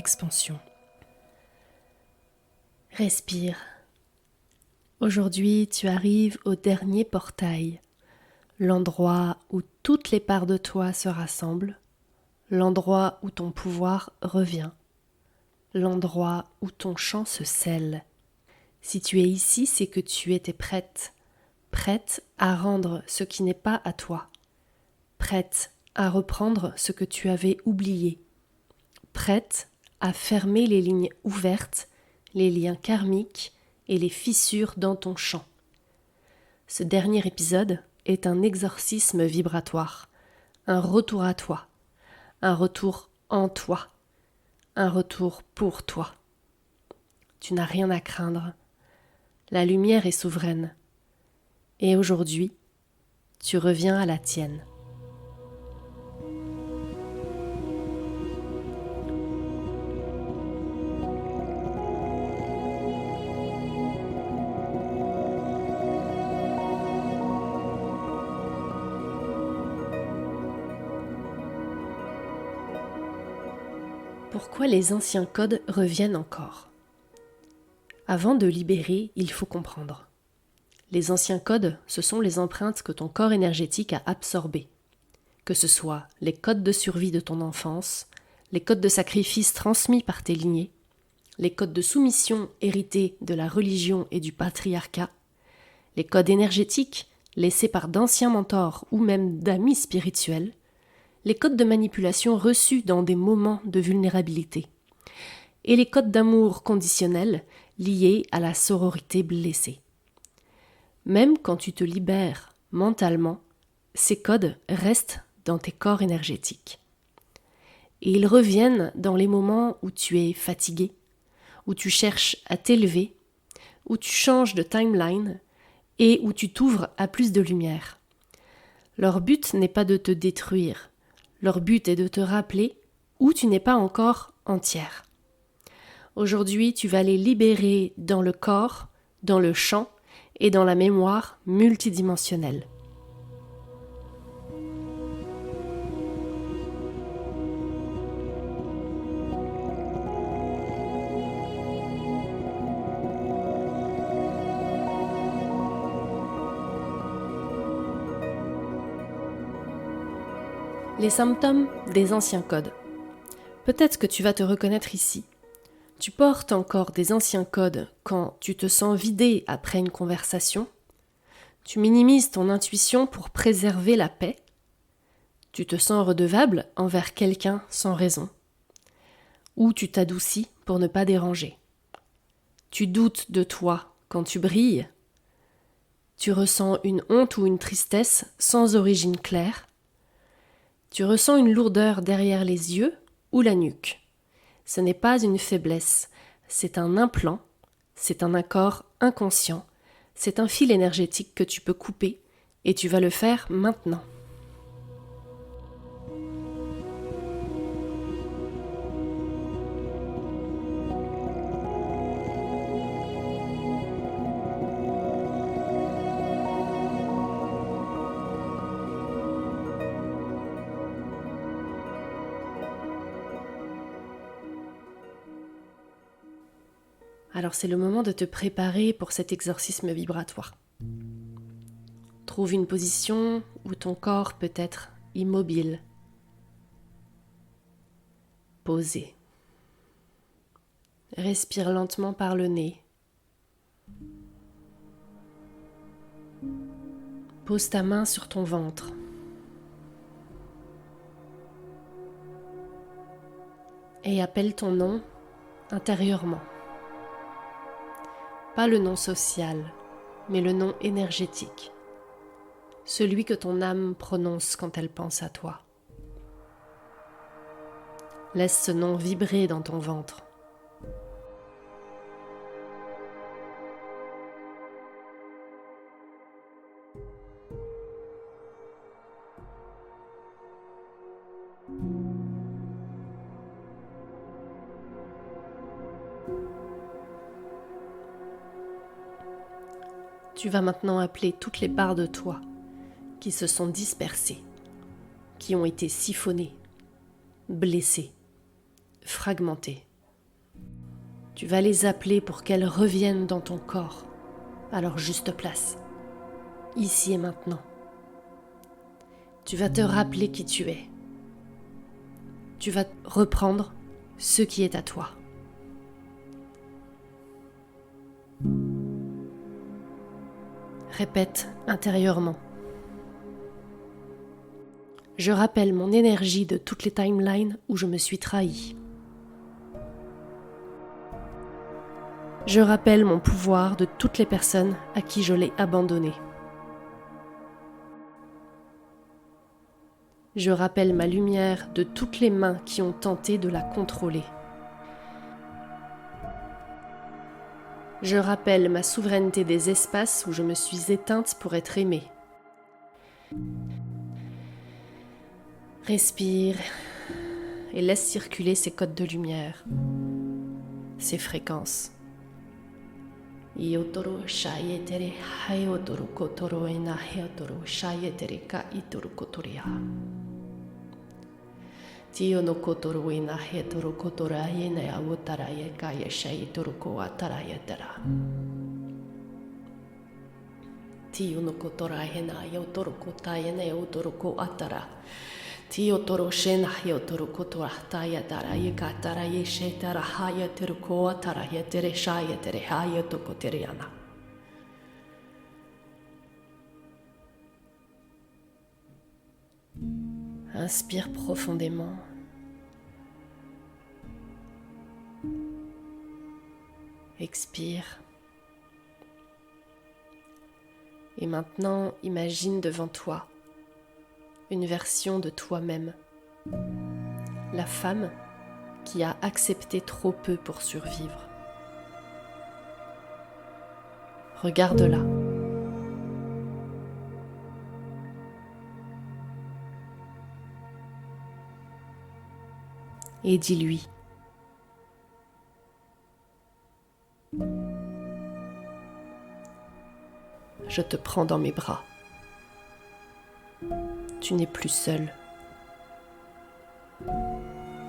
expansion. Respire. Aujourd'hui, tu arrives au dernier portail, l'endroit où toutes les parts de toi se rassemblent, l'endroit où ton pouvoir revient, l'endroit où ton champ se scelle. Si tu es ici, c'est que tu étais prête à rendre ce qui n'est pas à toi, prête à reprendre ce que tu avais oublié, prête à fermer les lignes ouvertes, les liens karmiques et les fissures dans ton champ. Ce dernier épisode est un exorcisme vibratoire, un retour à toi, un retour en toi, un retour pour toi. Tu n'as rien à craindre. La lumière est souveraine. Et aujourd'hui, tu reviens à la tienne. Pourquoi les anciens codes reviennent encore ? Avant de libérer, il faut comprendre. Les anciens codes, ce sont les empreintes que ton corps énergétique a absorbées. Que ce soit les codes de survie de ton enfance, les codes de sacrifice transmis par tes lignées, les codes de soumission hérités de la religion et du patriarcat, les codes énergétiques laissés par d'anciens mentors ou même d'amis spirituels, les codes de manipulation reçus dans des moments de vulnérabilité, et les codes d'amour conditionnels liés à la sororité blessée. Même quand tu te libères mentalement, ces codes restent dans tes corps énergétiques. Et ils reviennent dans les moments où tu es fatigué, où tu cherches à t'élever, où tu changes de timeline et où tu t'ouvres à plus de lumière. Leur but n'est pas de te détruire. Leur but est de te rappeler où tu n'es pas encore entière. Aujourd'hui, tu vas les libérer dans le corps, dans le champ et dans la mémoire multidimensionnelle. Les symptômes des anciens codes. Peut-être que tu vas te reconnaître ici. Tu portes encore des anciens codes quand tu te sens vidé après une conversation. Tu minimises ton intuition pour préserver la paix. Tu te sens redevable envers quelqu'un sans raison. Ou tu t'adoucis pour ne pas déranger. Tu doutes de toi quand tu brilles. Tu ressens une honte ou une tristesse sans origine claire. Tu ressens une lourdeur derrière les yeux ou la nuque. Ce n'est pas une faiblesse, c'est un implant, c'est un accord inconscient, c'est un fil énergétique que tu peux couper et tu vas le faire maintenant. Alors c'est le moment de te préparer pour cet exorcisme vibratoire. Trouve une position où ton corps peut être immobile, posé. Respire lentement par le nez. Pose ta main sur ton ventre. Et appelle ton nom intérieurement. Pas le nom social, mais le nom énergétique. Celui que ton âme prononce quand elle pense à toi. Laisse ce nom vibrer dans ton ventre. Tu vas maintenant appeler toutes les parts de toi qui se sont dispersées, qui ont été siphonnées, blessées, fragmentées. Tu vas les appeler pour qu'elles reviennent dans ton corps, à leur juste place, ici et maintenant. Tu vas te rappeler qui tu es. Tu vas reprendre ce qui est à toi. Répète intérieurement. Je rappelle mon énergie de toutes les timelines où je me suis trahi. Je rappelle mon pouvoir de toutes les personnes à qui je l'ai abandonné. Je rappelle ma lumière de toutes les mains qui ont tenté de la contrôler. Je rappelle ma souveraineté des espaces où je me suis éteinte pour être aimée. Respire et laisse circuler ces codes de lumière, ces fréquences. Iotoro shayetere hayotoro kotoro ena hayotoro shayetere ka itoro kotoria. Tio no kotoro ena hayotoro kotora ena awotara yeka yeshayitoro ko atara yetara. Tio no kotora ena yotoro kota ena yotoro ko atara. Tio toro shena yotoro kotora taya dara yeka tara yeshetara hayotoro ko atara yetere shayetere hayoto koteriana. Inspire profondément. Expire. Et maintenant, imagine devant toi une version de toi-même, la femme qui a accepté trop peu pour survivre. Regarde-la. Et dis-lui: je te prends dans mes bras. Tu n'es plus seul.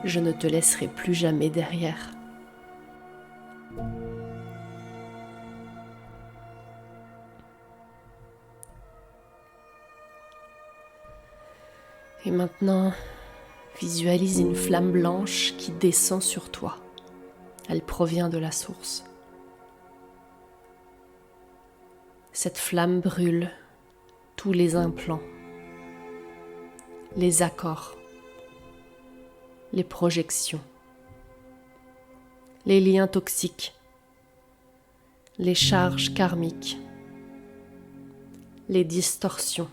Je ne te laisserai plus jamais derrière. Et maintenant, visualise une flamme blanche qui descend sur toi. Elle provient de la source. Cette flamme brûle tous les implants, les accords, les projections, les liens toxiques, les charges karmiques, les distorsions,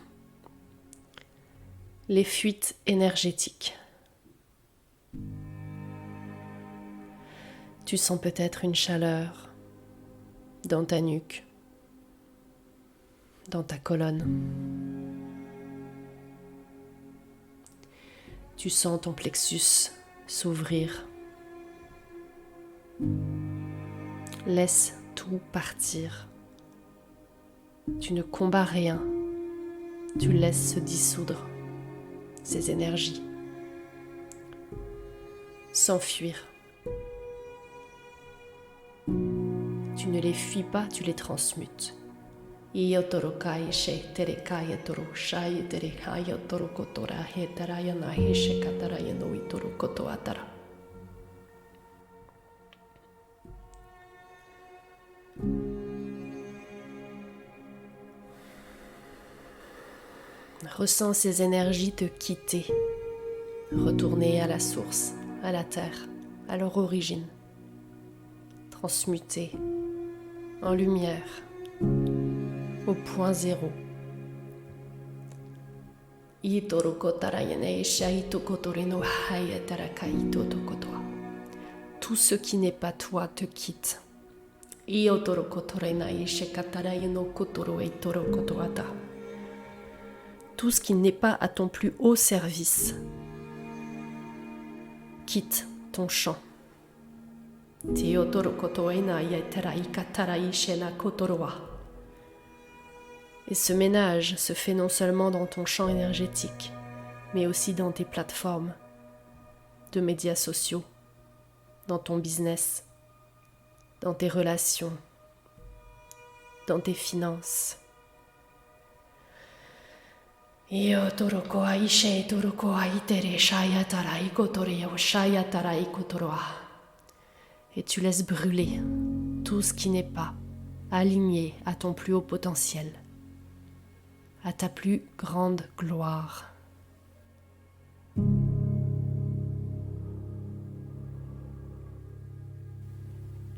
les fuites énergétiques. Tu sens peut-être une chaleur dans ta nuque, dans ta colonne. Tu sens ton plexus s'ouvrir. Laisse tout partir. Tu ne combats rien. Tu laisses se dissoudre ces énergies. S'enfuir. Tu ne les fuis pas, tu les transmutes. Iotoro kai she tere kai toro shai tere hayotoro kotora hetara na heshe katara no itoro koto atara. Ressens ces énergies te quitter, retourner à la source, à la terre, à leur origine, transmuter en lumière, au point zéro. Tout ce qui n'est pas toi te quitte. Tout ce qui n'est pas à ton plus haut service quitte ton champ. Et ce ménage se fait non seulement dans ton champ énergétique, mais aussi dans tes plateformes de médias sociaux, dans ton business, dans tes relations, dans tes finances. Et tu laisses brûler tout ce qui n'est pas aligné à ton plus haut potentiel, à ta plus grande gloire.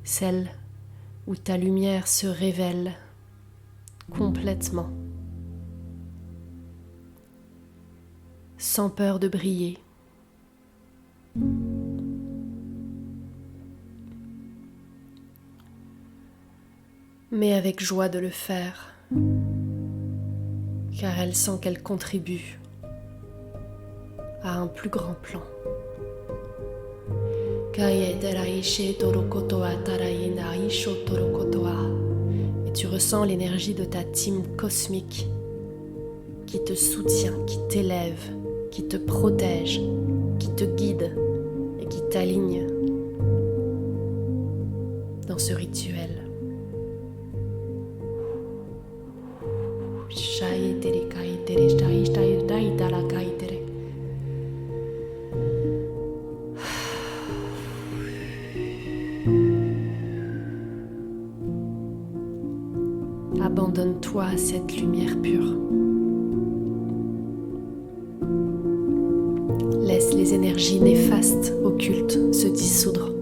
Celle où ta lumière se révèle complètement, sans peur de briller. Mais avec joie de le faire, car elle sent qu'elle contribue à un plus grand plan. Et tu ressens l'énergie de ta team cosmique qui te soutient, qui t'élève, qui te protège, qui te guide et qui t'aligne dans ce rituel. Abandonne-toi à cette lumière pure. Laisse les énergies néfastes, occultes, se dissoudre,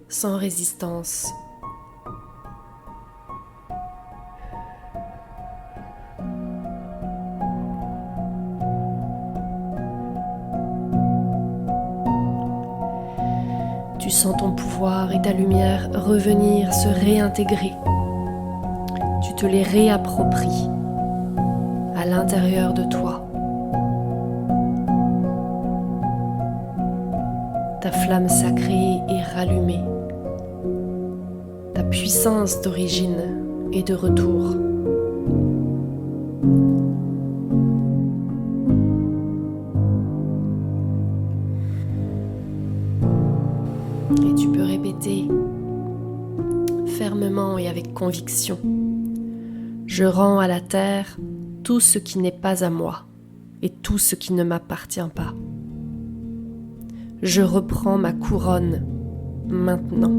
sans résistance. Tu sens ton pouvoir et ta lumière revenir, se réintégrer. Tu te les réappropries à l'intérieur de toi. Ta flamme sacrée est rallumée. Ta puissance d'origine est de retour. Et tu peux répéter fermement et avec conviction: je rends à la terre tout ce qui n'est pas à moi et tout ce qui ne m'appartient pas. Je reprends ma couronne maintenant.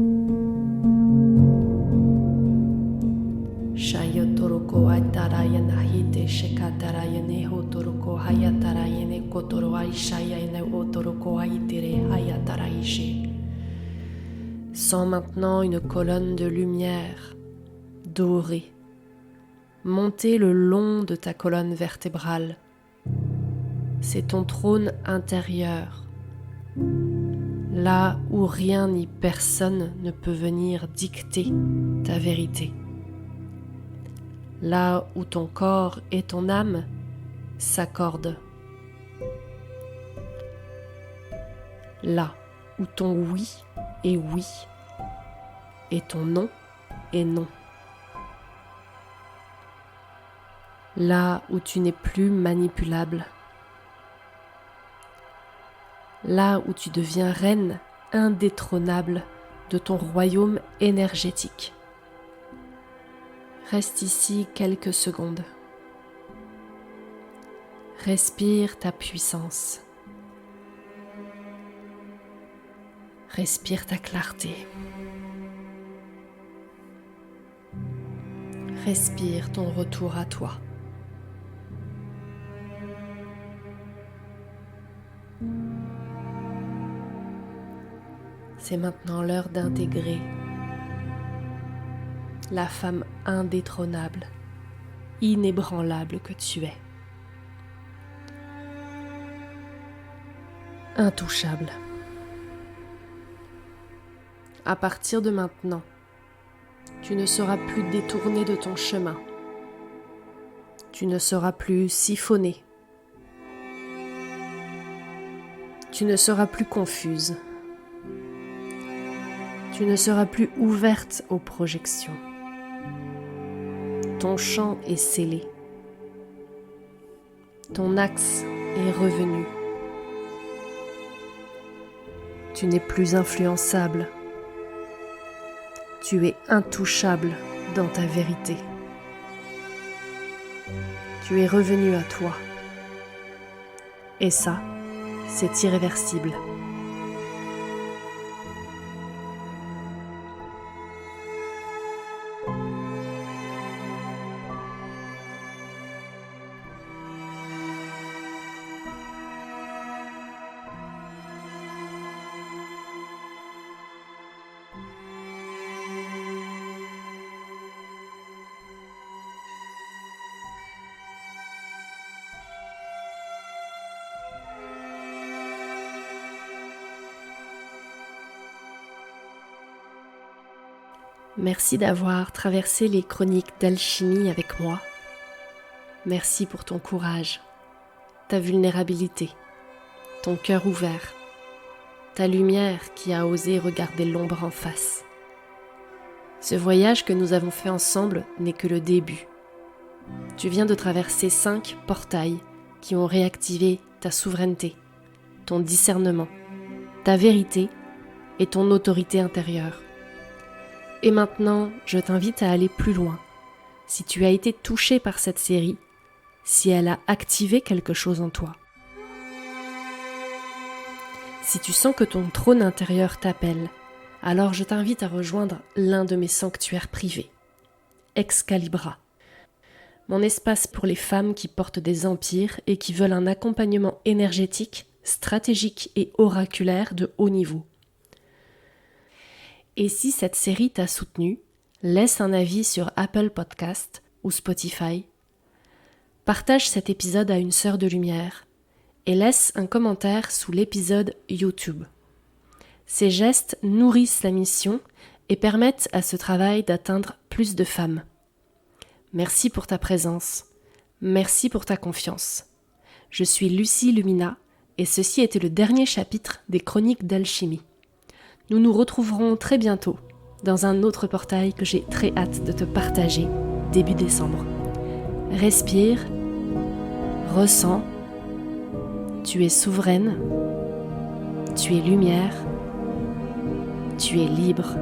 Sens maintenant une colonne de lumière dorée monter le long de ta colonne vertébrale. C'est ton trône intérieur, là où rien ni personne ne peut venir dicter ta vérité. Là où ton corps et ton âme s'accordent. Là où ton oui est oui et ton non est non. Là où tu n'es plus manipulable. Là où tu deviens reine indétrônable de ton royaume énergétique. Reste ici quelques secondes. Respire ta puissance. Respire ta clarté. Respire ton retour à toi. C'est maintenant l'heure d'intégrer la femme indétrônable, inébranlable que tu es. Intouchable. À partir de maintenant, tu ne seras plus détourné de ton chemin. Tu ne seras plus siphonné. Tu ne seras plus confuse. Tu ne seras plus ouverte aux projections. Ton champ est scellé. Ton axe est revenu. Tu n'es plus influençable. Tu es intouchable dans ta vérité. Tu es revenu à toi. Et ça, c'est irréversible. Merci d'avoir traversé les chroniques d'alchimie avec moi. Merci pour ton courage, ta vulnérabilité, ton cœur ouvert, ta lumière qui a osé regarder l'ombre en face. Ce voyage que nous avons fait ensemble n'est que le début. Tu viens de traverser 5 portails qui ont réactivé ta souveraineté, ton discernement, ta vérité et ton autorité intérieure. Et maintenant, je t'invite à aller plus loin. Si tu as été touché par cette série, si elle a activé quelque chose en toi, si tu sens que ton trône intérieur t'appelle, alors je t'invite à rejoindre l'un de mes sanctuaires privés, Excalibra, mon espace pour les femmes qui portent des empires et qui veulent un accompagnement énergétique, stratégique et oraculaire de haut niveau. Et si cette série t'a soutenu, laisse un avis sur Apple Podcast ou Spotify. Partage cet épisode à une sœur de lumière et laisse un commentaire sous l'épisode YouTube. Ces gestes nourrissent la mission et permettent à ce travail d'atteindre plus de femmes. Merci pour ta présence. Merci pour ta confiance. Je suis Lucie Lumina et ceci était le dernier chapitre des Chroniques d'Alchimie. Nous nous retrouverons très bientôt dans un autre portail que j'ai très hâte de te partager début décembre. Respire, ressens, tu es souveraine, tu es lumière, tu es libre.